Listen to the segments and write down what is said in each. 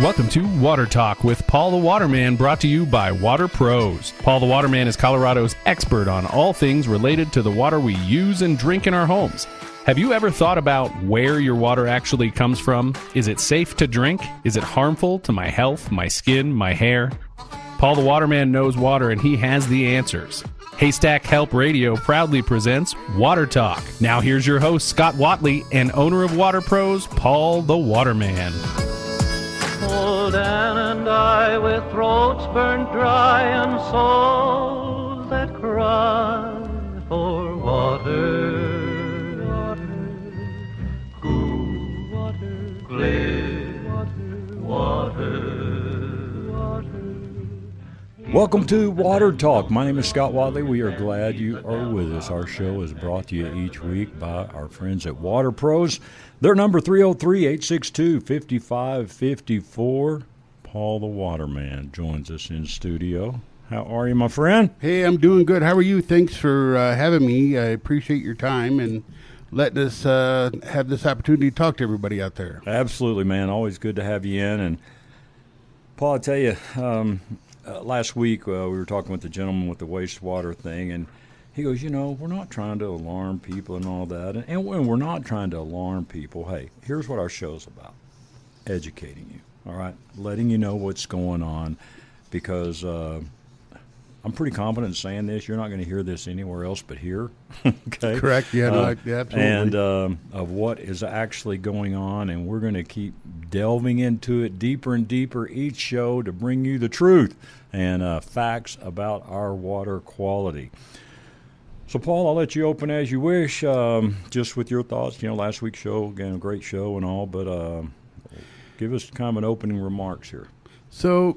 Welcome to Water Talk with Paul the Waterman, brought to you by Water Pros. Paul the Waterman is Colorado's expert on all things related to the water we use and drink in our homes. Have you ever thought about where your water actually comes from? Is it safe to drink? Is it harmful to my health, my skin, my hair? Paul the Waterman knows water, and he has the answers. Haystack Help Radio proudly presents Water Talk. Now here's your host, Scott Watley, and owner of Water Pros, Paul the Waterman. Old Ann and I, with throats burned dry and souls that cry for water, water, cool water, clear water, water. Welcome to Water Talk. My name is Scott Watley. We are glad you are with us. Our show is brought to you each week by our friends at Water Pros. Their number 303-862-5554. Paul the Waterman joins us in studio. How are you, my friend? Hey, I'm doing good. How are you? Thanks for having me. I appreciate your time and letting us have this opportunity to talk to everybody out there. Absolutely, man. Always good to have you in. And Paul, I tell you, last week we were talking with the gentleman with the wastewater thing, and he goes, we're not trying to alarm people and all that. And when we're not trying to alarm people, hey, here's what our show's about. Educating you, all right? Letting you know what's going on, because I'm pretty confident in saying this. You're not going to hear this anywhere else but here, okay? Correct, yeah, yeah, absolutely. And of what is actually going on, and we're going to keep delving into it deeper and deeper each show to bring you the truth and facts about our water quality. So, Paul, I'll let you open as you wish, just with your thoughts. Last week's show, again, a great show and all, but give us kind of an opening remarks here. So,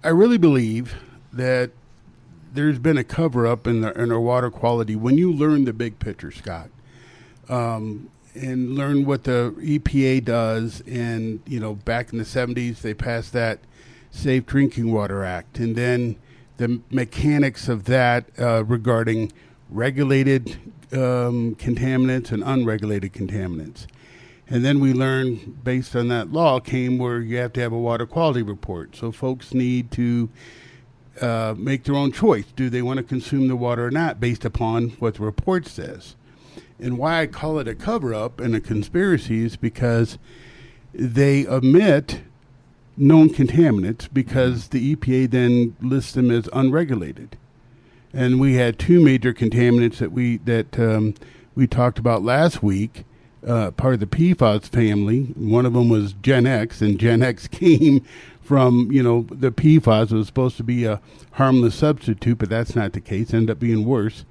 I really believe that there's been a cover-up in our water quality. When you learn the big picture, Scott, and learn what the EPA does, and, back in the 70s, they passed that Safe Drinking Water Act, and then the mechanics of that regarding regulated contaminants and unregulated contaminants. And then we learned, based on that law, came where you have to have a water quality report. So folks need to make their own choice. Do they want to consume the water or not, based upon what the report says? And why I call it a cover-up and a conspiracy is because they omit known contaminants, because the EPA then lists them as unregulated. And we had two major contaminants that we talked about last week, part of the PFAS family. One of them was Gen X, and Gen X came from, the PFAS. It was supposed to be a harmless substitute, but that's not the case. It ended up being worse.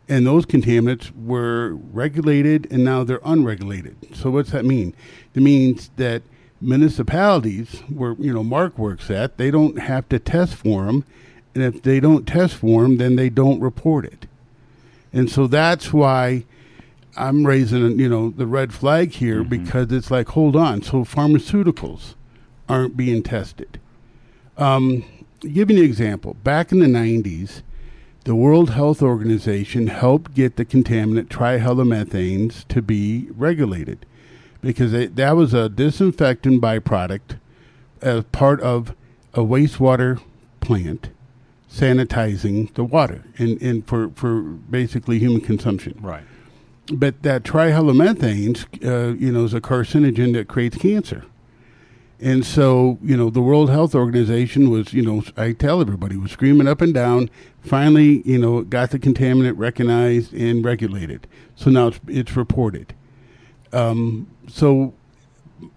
And those contaminants were regulated, and now they're unregulated. So what's that mean? It means that municipalities, where Mark works at, they don't have to test for them. And if they don't test for them, then they don't report it. And so that's why I'm raising, the red flag here, because it's like, hold on. So pharmaceuticals aren't being tested. Give you an example. Back in the 90s, the World Health Organization helped get the contaminant trihalomethanes to be regulated, because that was a disinfectant byproduct as part of a wastewater plant sanitizing the water and for basically human consumption. Right. But that trihalomethanes, is a carcinogen that creates cancer. And so, the World Health Organization was, I tell everybody, was screaming up and down. Finally, got the contaminant recognized and regulated. So now it's reported. So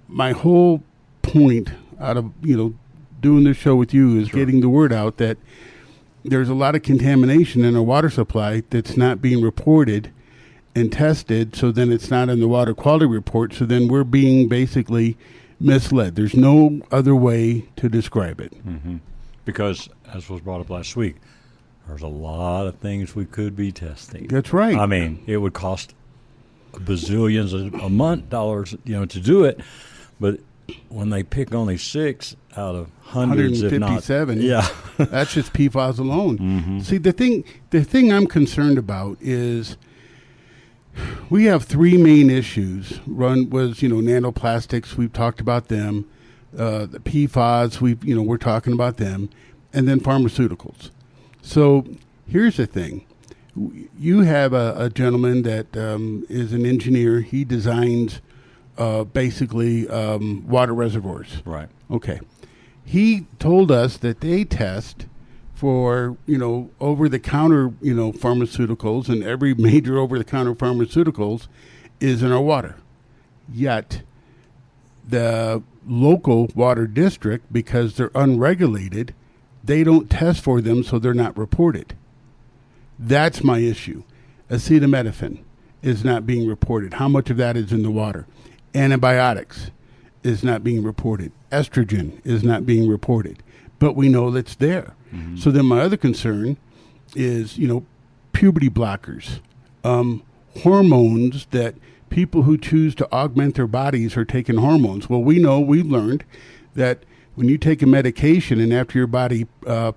my whole point out of, doing this show with you is getting the word out that there's a lot of contamination in our water supply that's not being reported and tested, so then it's not in the water quality report, so then we're being basically misled. There's no other way to describe it. Mm-hmm. Because, as was brought up last week, there's a lot of things we could be testing. That's right. I mean, it would cost bazillions a month dollars, to do it, but when they pick only 6 out of hundreds, 157, if not, that's just PFAS alone. Mm-hmm. See, the thing I'm concerned about is we have 3 main issues. One was, nanoplastics. We've talked about them. the PFAS, we're talking about them, and then pharmaceuticals. So here's the thing. You have a gentleman that is an engineer. He designs basically water reservoirs. Right. Okay. He told us that they test for, over-the-counter, pharmaceuticals, and every major over-the-counter pharmaceuticals is in our water. Yet the local water district, because they're unregulated, they don't test for them, so they're not reported. That's my issue. Acetaminophen is not being reported. How much of that is in the water? Antibiotics is not being reported. Estrogen is not being reported. But we know that's there. Mm-hmm. So then my other concern is, puberty blockers, hormones that people who choose to augment their bodies are taking hormones. Well, we've learned that when you take a medication and after your body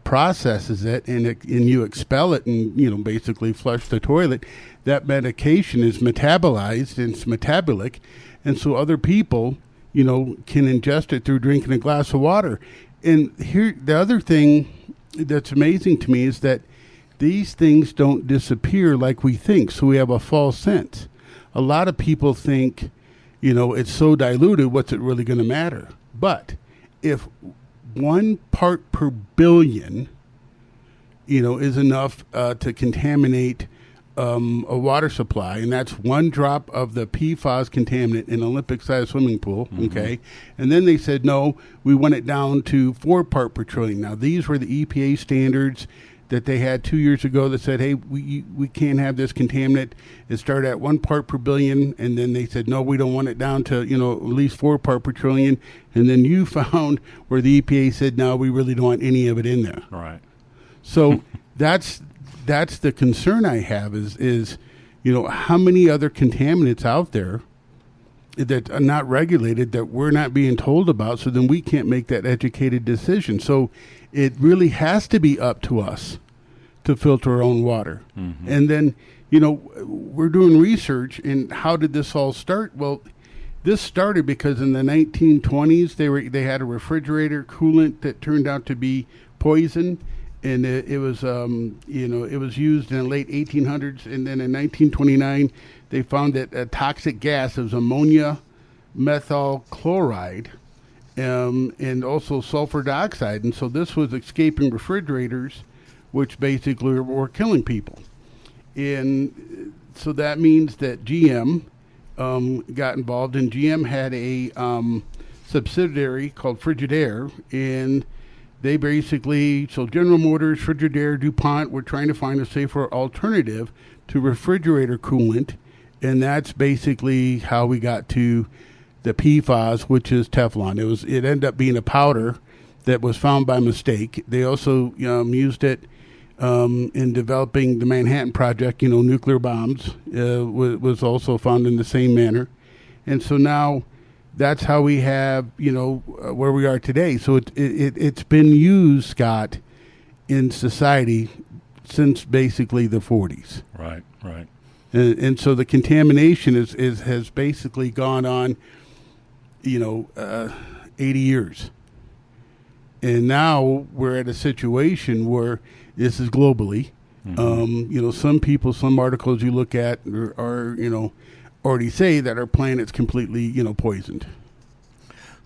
processes it and you expel it and, basically flush the toilet, that medication is metabolized and it's metabolic. And so other people, can ingest it through drinking a glass of water. And here, the other thing that's amazing to me is that these things don't disappear like we think. So we have a false sense. A lot of people think, it's so diluted, what's it really going to matter? But if 1 part per billion, is enough to contaminate a water supply, and that's 1 drop of the PFAS contaminant in an Olympic-sized swimming pool, mm-hmm. Okay? And then they said, no, we want it down to 4 part per trillion. Now, these were the EPA standards that they had 2 years ago that said, hey, we can't have this contaminant. It started at 1 part per billion, and then they said, no, we don't want it down to, at least 4 part per trillion. And then you found where the EPA said, no, we really don't want any of it in there. All right. So that's the concern I have is how many other contaminants out there that are not regulated that we're not being told about, so then we can't make that educated decision. So it really has to be up to us to filter our own water. Mm-hmm. And then, we're doing research, and how did this all start? Well, this started because in the 1920s, they had a refrigerator coolant that turned out to be poison. And it was used in the late 1800s. And then in 1929, they found that a toxic gas, it was ammonia methyl chloride, and also sulfur dioxide. And so this was escaping refrigerators, which basically were killing people. And so that means that GM got involved, and GM had a subsidiary called Frigidaire, and they basically, so General Motors, Frigidaire, DuPont were trying to find a safer alternative to refrigerator coolant, and that's basically how we got to the PFAS, which is Teflon. It ended up being a powder that was found by mistake. They also used it in developing the Manhattan Project. Nuclear bombs was also found in the same manner, and so now that's how we have, where we are today. So it's been used, Scott, in society since basically the 40s. Right. And so the contamination has basically gone on, 80 years. And now we're at a situation where this is globally. Mm-hmm. Some people, some articles you look at are already say that our planet's completely, poisoned.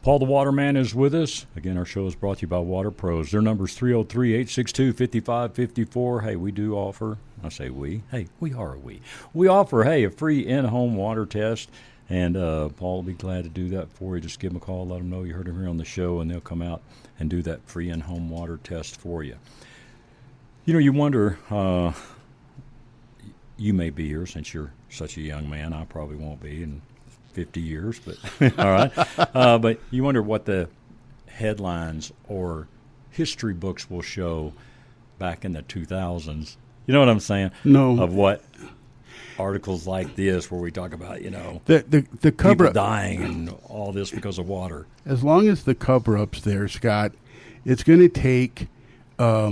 Paul the Waterman is with us. Again, our show is brought to you by Water Pros. Their number is 303-862-5554. Hey, we do offer, I say we, hey, we are a we. We offer, a free in-home water test, and Paul will be glad to do that for you. Just give them a call, let them know you heard him here on the show, and they'll come out and do that free in-home water test for you. You wonder, you may be here since you're such a young man. I probably won't be in 50 years, but all right. But you wonder what the headlines or history books will show back in the 2000s. You know what I'm saying? No. Of what articles like this where we talk about, the cover people dying and all this because of water. As long as the cover-up's there, Scott, it's going to take a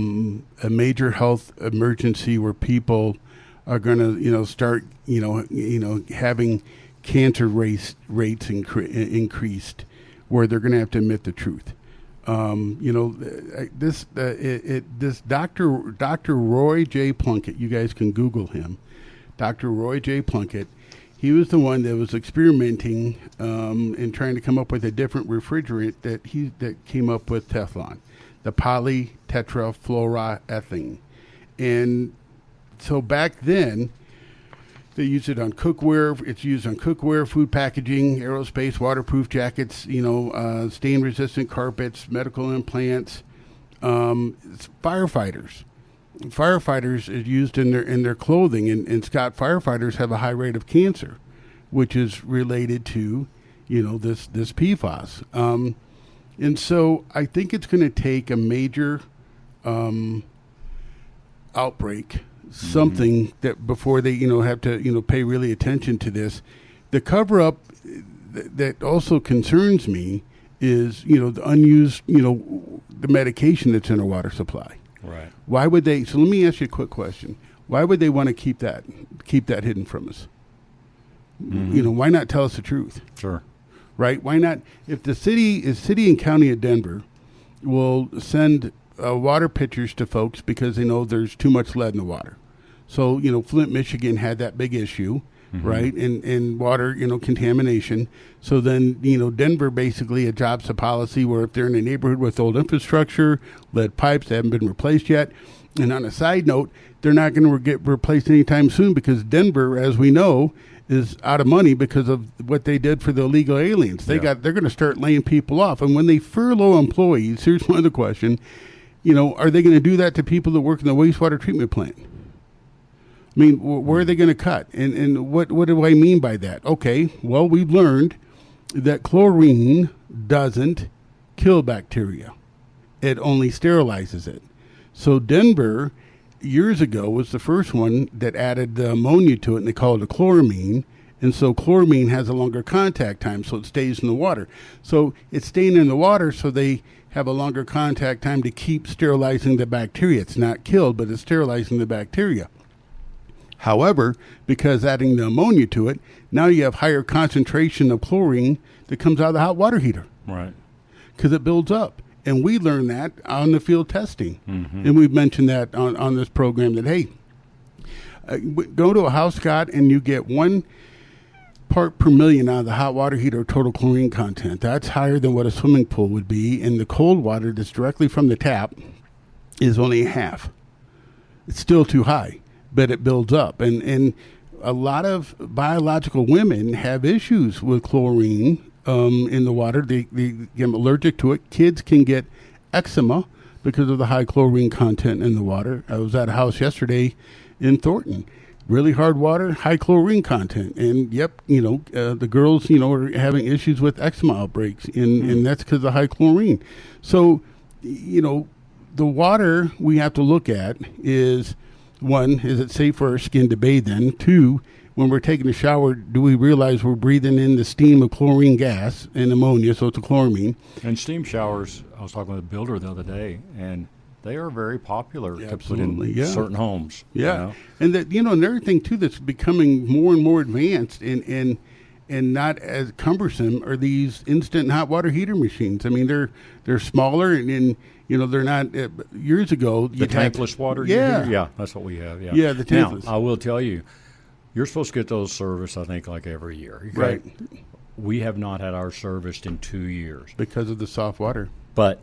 major health emergency where people are going to, start, having cancer rates increased, where they're going to have to admit the truth. This Dr. Roy J. Plunkett, you guys can Google him. Dr. Roy J. Plunkett, he was the one that was experimenting and trying to come up with a different refrigerant that came up with Teflon, the polytetrafluoroethylene. And so back then, they used it on cookware. It's used on cookware, food packaging, aerospace, waterproof jackets, stain-resistant carpets, medical implants. It's firefighters. Firefighters is used in their clothing, and Scott, firefighters have a high rate of cancer, which is related to, this PFAS. And so I think it's going to take a major outbreak. Something that before they have to pay really attention to this. The cover up that also concerns me is the unused the medication that's in our water supply. Right. Why would they? So let me ask you a quick question. Why would they want to keep that hidden from us? Why not tell us the truth? Sure. Right? Why not? If the city and county of Denver will send water pitchers to folks because they know there's too much lead in the water. So, Flint, Michigan had that big issue, right? And water, contamination. So then, Denver basically adopts a policy where if they're in a neighborhood with old infrastructure, lead pipes that haven't been replaced yet. And on a side note, they're not going to get replaced anytime soon because Denver, as we know, is out of money because of what they did for the illegal aliens. They're going to start laying people off. And when they furlough employees, here's one other question. Are they going to do that to people that work in the wastewater treatment plant? I mean, where are they going to cut? And what do I mean by that? Okay, well, we've learned that chlorine doesn't kill bacteria. It only sterilizes it. So Denver, years ago, was the first one that added the ammonia to it, and they call it a chloramine. And so chloramine has a longer contact time, so it stays in the water. So it's staying in the water, so they have a longer contact time to keep sterilizing the bacteria. It's not killed, but it's sterilizing the bacteria. However, because adding the ammonia to it, now you have higher concentration of chlorine that comes out of the hot water heater. Right. Because it builds up. And we learned that on the field testing. And we've mentioned that on this program that, hey, go to a house, Scott, and you get 1 part per million out of the hot water heater total chlorine content. That's higher than what a swimming pool would be. And the cold water that's directly from the tap is only half. It's still too high, but it builds up. And a lot of biological women have issues with chlorine in the water. They get allergic to it. Kids can get eczema because of the high chlorine content in the water. I was at a house yesterday in Thornton. Really hard water, high chlorine content. And, the girls, are having issues with eczema outbreaks, and that's because of high chlorine. So, the water we have to look at is, one, is it safe for our skin to bathe in? Two, when we're taking a shower, do we realize we're breathing in the steam of chlorine gas and ammonia, so it's a chloramine? And steam showers, I was talking with a builder the other day, and they are very popular to put in certain homes. Yeah. And that, another thing too that's becoming more and more advanced and not as cumbersome are these instant hot water heater machines. I mean, they're smaller and they're not. Years ago, the tankless water. Yeah, that's what we have. Yeah, the tankless. Now, I will tell you, you're supposed to get those serviced, I think, like every year. Right. We have not had ours serviced in 2 years because of the soft water. But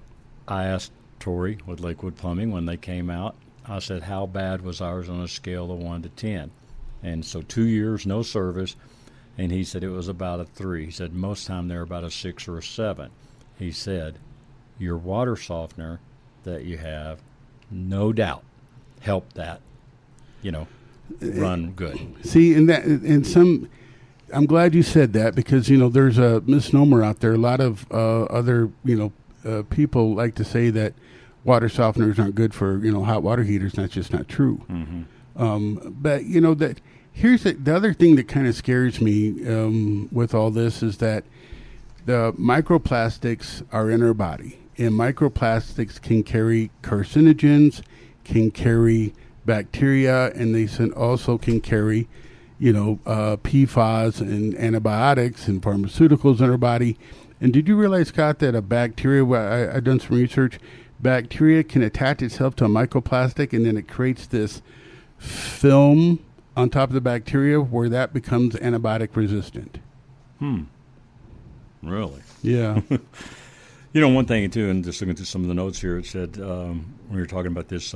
I asked Tori with Lakewood Plumbing when they came out, I said, how bad was ours on a scale of 1 to 10? And so 2 years, no service. And he said it was about a 3. He said most time they're about a 6 or a 7. He said your water softener that you have, no doubt, helped that, run good. See, I'm glad you said that because, there's a misnomer out there. A lot of other, people like to say that water softeners aren't good for, hot water heaters. That's just not true. But, that here's the other thing that kind of scares me with all this is that the microplastics are in our body. And microplastics can carry carcinogens, can carry bacteria, and they also can carry, PFAS and antibiotics and pharmaceuticals in our body. And did you realize, Scott, that a bacteria, I've done some research, bacteria can attach itself to a microplastic, and then it creates this film on top of the bacteria where that becomes antibiotic resistant. Really? Yeah. One thing, too, and just looking through some of the notes here, it said when we were talking about this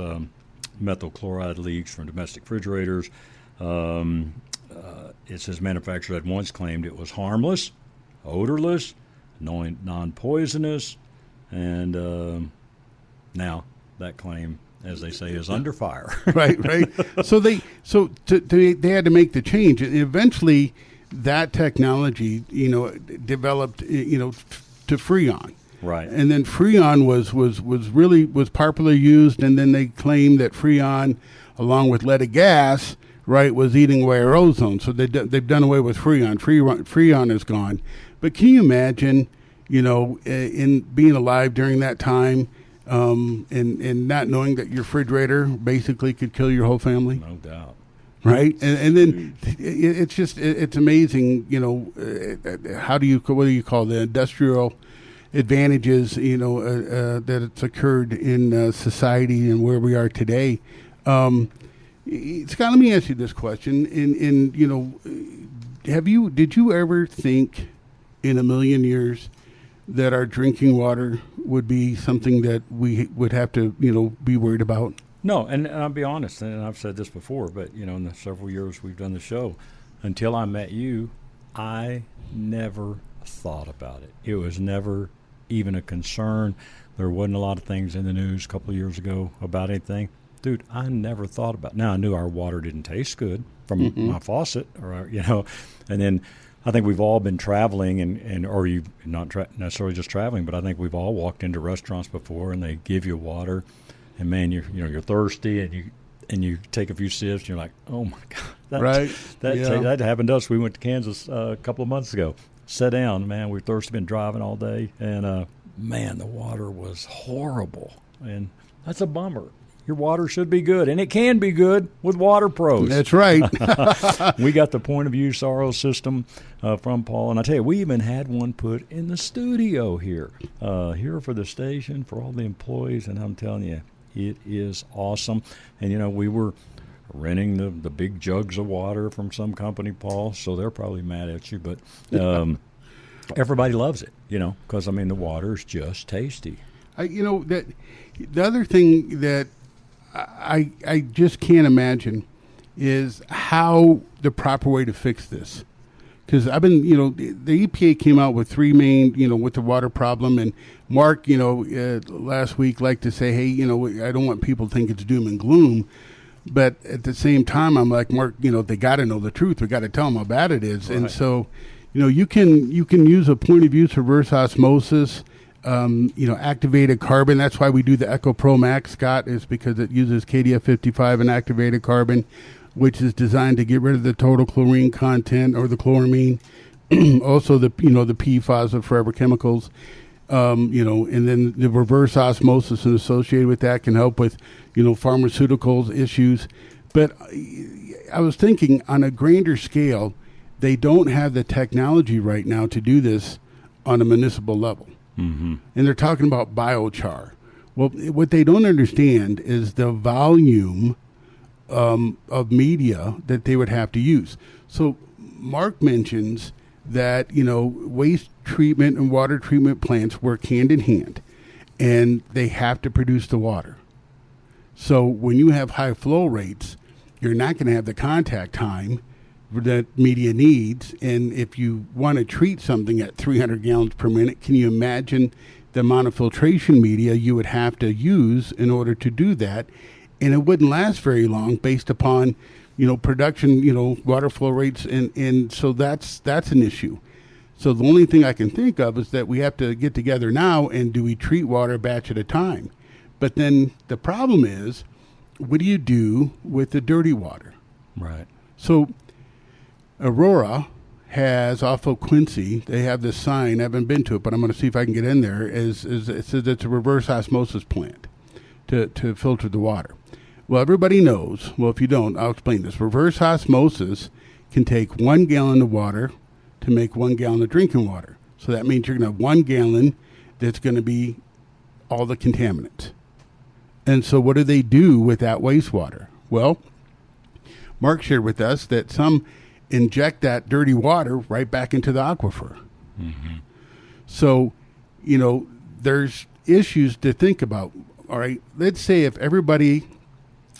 methyl chloride leaks from domestic refrigerators, it says manufacturers had once claimed it was harmless, odorless, non-poisonous, and now that claim, as they say, is under fire. right. So they had to make the change, and eventually that technology, developed, to Freon. Right. And then Freon was popularly used, and then they claimed that Freon, along with leaded gas, right, was eating away our ozone. So they've done away with Freon. Freon is gone. But can you imagine, in being alive during that time, and not knowing that your refrigerator basically could kill your whole family? No doubt. Right, and then it's amazing. What do you call the industrial advantages? That it's occurred in society and where we are today. Scott, let me ask you this question: did you ever think in a million years that our drinking water would be something that we would have to be worried about? No, and I'll be honest, and I've said this before, but, in the several years we've done the show, until I met you, I never thought about it. It was never even a concern. There wasn't a lot of things in the news a couple of years ago about anything. Dude, I never thought about it. Now, I knew our water didn't taste good from my faucet, and then I think we've all been traveling, or you not necessarily just traveling, but I think we've all walked into restaurants before, and they give you water. And man, you're thirsty, and you take a few sips, and you're like, oh my God, that happened to us. We went to Kansas a couple of months ago. Sat down, man, we were thirsty, been driving all day, and man, the water was horrible, and that's a bummer. Your water should be good, and it can be good with Water Pros. That's right. We got the point of view SRO system from Paul, and I tell you, we even had one put in the studio here for the station for all the employees, and I'm telling you, it is awesome. And, we were renting the big jugs of water from some company, Paul, so they're probably mad at you. But everybody loves it, because, the water is just tasty. That the other thing that I just can't imagine is how the proper way to fix this. Because I've been, the EPA came out with three main, with the water problem. And Mark, last week liked to say, hey, I don't want people to think it's doom and gloom. But at the same time, I'm like, Mark, they got to know the truth. We got to tell them how bad it is. Right. And so, you can use a point of view reverse osmosis, activated carbon. That's why we do the Echo Pro Max, Scott, is because it uses KDF 55 and activated carbon, which is designed to get rid of the total chlorine content or the chloramine, also the the PFAS, the forever chemicals, and then the reverse osmosis and associated with that can help with pharmaceuticals issues. But I was thinking on a grander scale, they don't have the technology right now to do this on a municipal level, and they're talking about biochar. Well, what they don't understand is the volume of media that they would have to use. So Mark mentions that, waste treatment and water treatment plants work hand in hand, and they have to produce the water. So when you have high flow rates, you're not going to have the contact time that media needs. And if you want to treat something at 300 gallons per minute, can you imagine the amount of filtration media you would have to use in order to do that? And it wouldn't last very long based upon, production, water flow rates. And so that's an issue. So the only thing I can think of is that we have to get together now and do we treat water a batch at a time? But then the problem is, what do you do with the dirty water? Right. So Aurora has off of Quincy, they have this sign, I haven't been to it, but I'm going to see if I can get in there, it says it's a reverse osmosis plant to filter the water. Well, everybody knows. Well, if you don't, I'll explain this. Reverse osmosis can take 1 gallon of water to make 1 gallon of drinking water. So that means you're going to have 1 gallon that's going to be all the contaminants. And so what do they do with that wastewater? Well, Mark shared with us that some inject that dirty water right back into the aquifer. Mm-hmm. So, there's issues to think about. All right, let's say if everybody,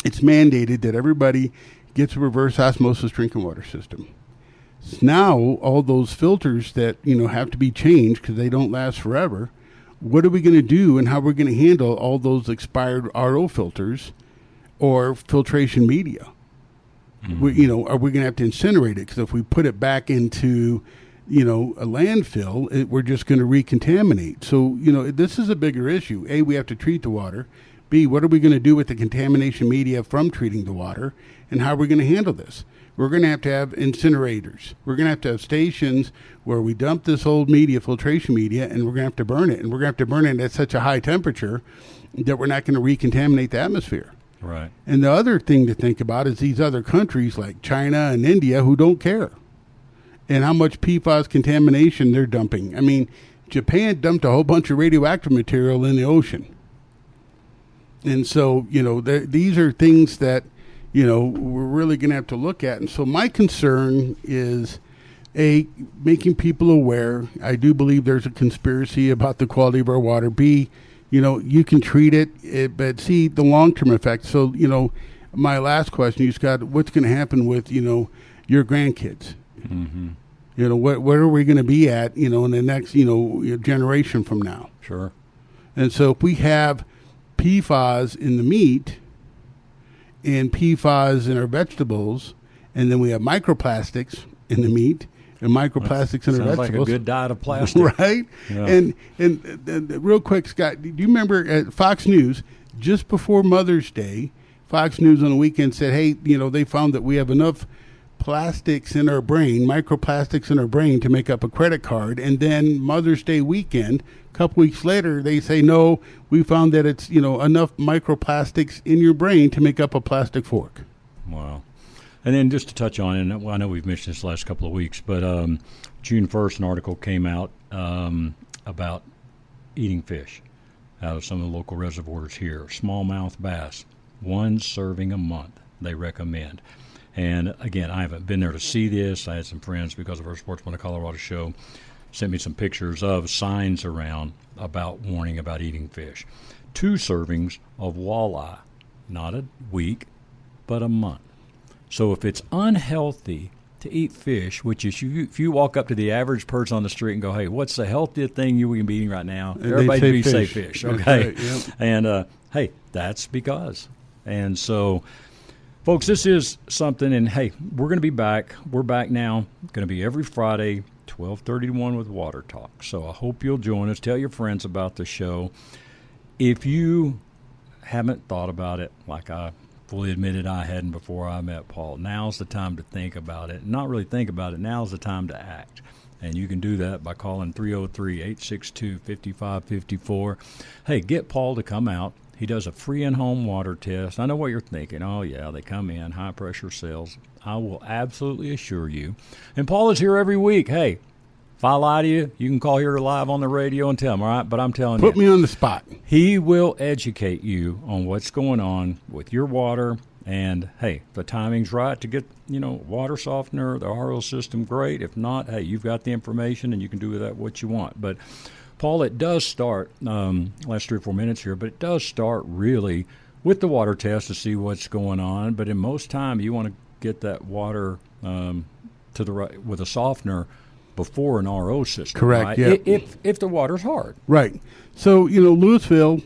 it's mandated that everybody gets a reverse osmosis drinking water system. So now all those filters that, have to be changed because they don't last forever, what are we going to do and how are we going to handle all those expired RO filters or filtration media? Mm-hmm. Are we going to have to incinerate it? Because if we put it back into, a landfill, we're just going to recontaminate. So, this is a bigger issue. A, we have to treat the water. B, what are we going to do with the contamination media from treating the water? And how are we going to handle this? We're going to have incinerators. We're going to have stations where we dump this old media, filtration media, and we're going to have to burn it. And we're going to have to burn it at such a high temperature that we're not going to recontaminate the atmosphere. Right. And the other thing to think about is these other countries like China and India who don't care. And how much PFAS contamination they're dumping. I mean, Japan dumped a whole bunch of radioactive material in the ocean. And so, these are things that, we're really going to have to look at. And so my concern is, A, making people aware. I do believe there's a conspiracy about the quality of our water. B, you can treat it, but see the long-term effect. So, my last question, you Scott, what's going to happen with, your grandkids? Mm-hmm. Where are we going to be at, in the next, generation from now? Sure. And so if we have PFAS in the meat and PFAS in our vegetables, and then we have microplastics in the meat and microplastics in our vegetables. Sounds like a good diet of plastic. Right? Yeah. And real quick, Scott, do you remember at Fox News, just before Mother's Day, Fox News on the weekend said, hey, they found that we have enough plastics in our brain, microplastics in our brain to make up a credit card. And then Mother's Day weekend, a couple weeks later, they say, no, we found that it's, enough microplastics in your brain to make up a plastic fork. Wow. And then just to touch on it, and I know we've mentioned this the last couple of weeks, but June 1st, an article came out about eating fish out of some of the local reservoirs here. Smallmouth bass, 1 serving a month, they recommend. And, again, I haven't been there to see this. I had some friends, because of our Sportsman of Colorado show, sent me some pictures of signs around about warning about eating fish. 2 servings of walleye, not a week, but a month. So if it's unhealthy to eat fish, which is if you walk up to the average person on the street and go, hey, what's the healthiest thing you can be eating right now? And everybody say fish. Okay. Right, yep. And, hey, that's because. And so, folks, this is something, and, hey, we're going to be back. We're back now. Going to be every Friday, 12:30 to 1 with Water Talk. So I hope you'll join us. Tell your friends about the show. If you haven't thought about it, like I fully admitted I hadn't before I met Paul, now's the time to think about it. Not really think about it. Now's the time to act. And you can do that by calling 303-862-5554. Hey, get Paul to come out. He does a free in-home water test. I know what you're thinking. Oh, yeah, they come in, high-pressure cells. I will absolutely assure you. And Paul is here every week. Hey, if I lie to you, you can call here live on the radio and tell him, all right? But I'm telling you. Put me on the spot. He will educate you on what's going on with your water. And, hey, the timing's right to get, water softener, the RO system, great. If not, hey, you've got the information and you can do with that what you want. But Paul, it does start, last 3 or 4 minutes here, but it does start really with the water test to see what's going on. But in most time, you want to get that water to the right with a softener before an RO system. Correct. Right? Yeah. If the water's hard. Right. So Louisville,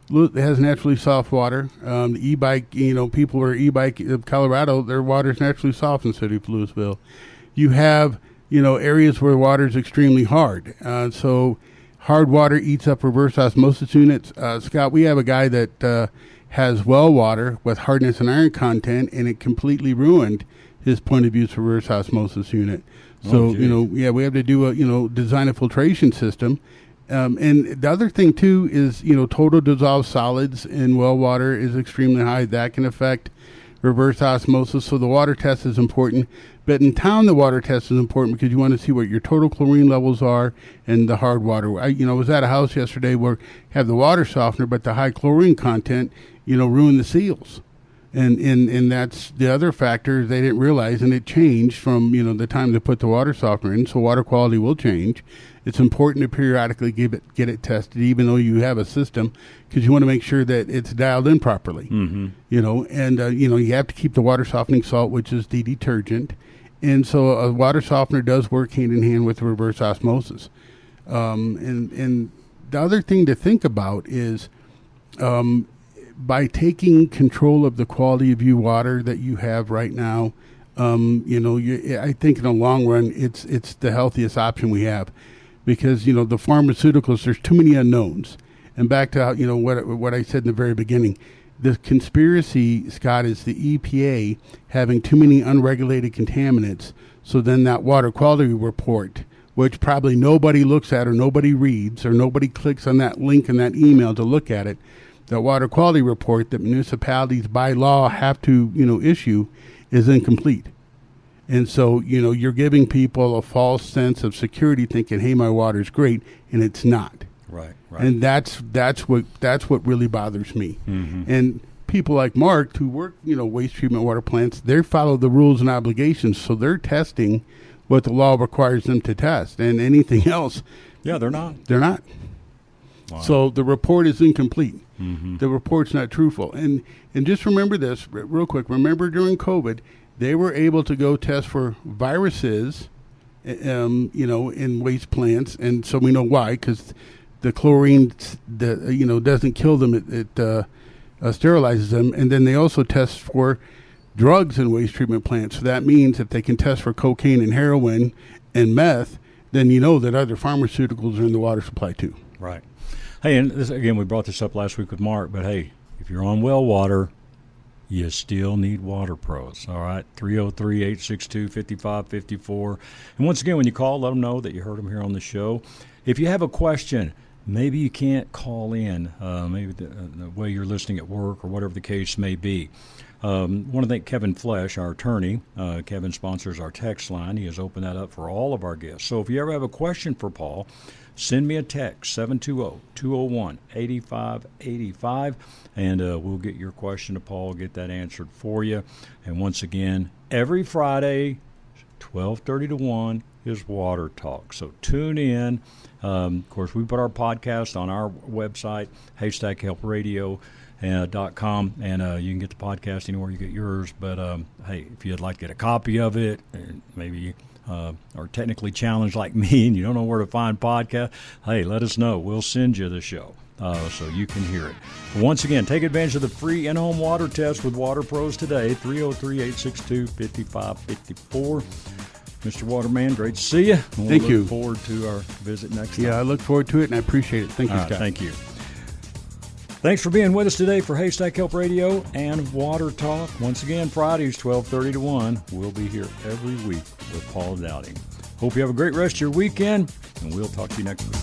has naturally soft water. The e-bike, people who are e-bike of Colorado, their water's naturally soft in the city of Louisville. You have areas where water is extremely hard. So hard water eats up reverse osmosis units. Scott, we have a guy that has well water with hardness and iron content, and it completely ruined his point of view reverse osmosis unit. So, we have to do design a filtration system. And the other thing, too, is, total dissolved solids in well water is extremely high. That can affect reverse osmosis. So the water test is important. But in town, the water test is important because you want to see what your total chlorine levels are and the hard water. I was at a house yesterday where you have the water softener, but the high chlorine content, ruined the seals. And that's the other factor they didn't realize, and it changed from, the time they put the water softener in, so water quality will change. It's important to periodically get it tested, even though you have a system, because you want to make sure that it's dialed in properly. Mm-hmm. You have to keep the water softening salt, which is the detergent. And so a water softener does work hand in hand with reverse osmosis. And the other thing to think about is by taking control of the quality of your water that you have right now, I think in the long run, it's the healthiest option we have, because the pharmaceuticals, there's too many unknowns. And back to how, what I said in the very beginning, the conspiracy, Scott, is the EPA having too many unregulated contaminants. So then that water quality report, which probably nobody looks at or nobody reads or nobody clicks on that link in that email to look at it, the water quality report that municipalities by law have to, issue is incomplete. And so, you're giving people a false sense of security thinking, hey, my water's great, and it's not. Right. And that's what really bothers me. Mm-hmm. And people like Mark who work, waste treatment water plants, they follow the rules and obligations, so they're testing what the law requires them to test, and anything else. Yeah, they're not. They're not. Wow. So the report is incomplete. Mm-hmm. The report's not truthful. And just remember this real quick. Remember during COVID, they were able to go test for viruses, in waste plants, and so we know why, because the chlorine, doesn't kill them. It sterilizes them. And then they also test for drugs in waste treatment plants. So that means if they can test for cocaine and heroin and meth, then that other pharmaceuticals are in the water supply too. Right. Hey, and this, again, we brought this up last week with Mark, but hey, if you're on well water, you still need Water Pros, all right? 303-862-5554. And once again, when you call, let them know that you heard them here on the show. If you have a question, maybe you can't call in, maybe the way you're listening at work or whatever the case may be. Want to thank Kevin Flesh, our attorney. Kevin sponsors our text line. He has opened that up for all of our guests. So if you ever have a question for Paul, send me a text, 720-201-8585, and we'll get your question to Paul, get that answered for you. And once again, every Friday, 12:30 to 1 is Water Talk. So tune in. Of course, we put our podcast on our website, HaystackHelpRadio.com, and you can get the podcast anywhere you get yours. But, hey, if you'd like to get a copy of it, and maybe are technically challenged like me and you don't know where to find podcasts, hey, let us know. We'll send you the show so you can hear it. But once again, take advantage of the free in-home water test with Water Pros today, 303-862-5554. Mr. Waterman, great to see you. Thank you. Look forward to our visit next time. Yeah, I look forward to it, and I appreciate it. Thank you, Scott. Thank you. Thanks for being with us today for Haystack Help Radio and Water Talk. Once again, Fridays, 12:30 to 1. We'll be here every week with Paul Dowding. Hope you have a great rest of your weekend, and we'll talk to you next week.